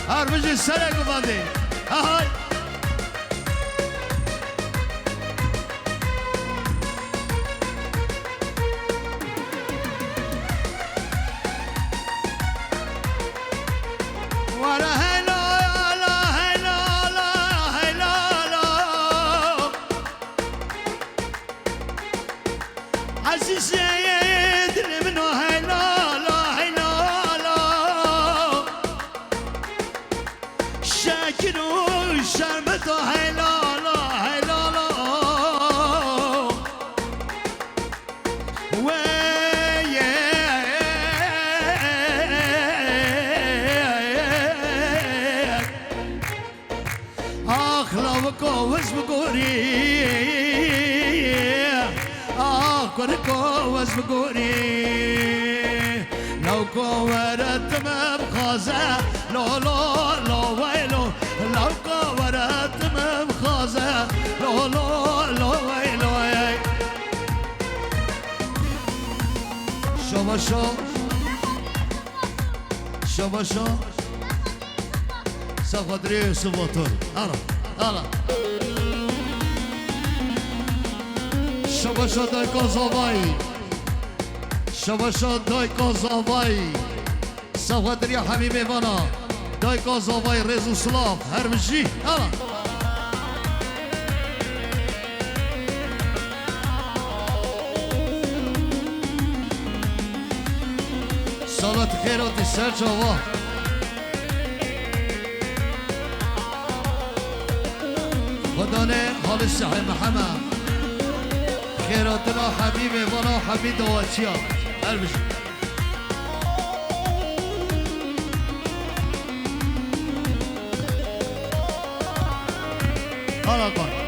هرمجي سرق بندي هاي كوز بقولي لو كورت مبخازة لو لو لو ويلو لو كورت مبخازة لو لو لو ويلو شو شو شو شو سافدري سوبوتور أنا شباشا دای کازاوایی شباشا دای کازاوایی سوادری حمیمه وانا دای کازاوایی رزو سلاف هرمجی هلا صلاة خیرات سر جوا خدانه حال صحی محمد خيراتنا حبيبي وانا حبيب دواتشيا هرمش هلا قال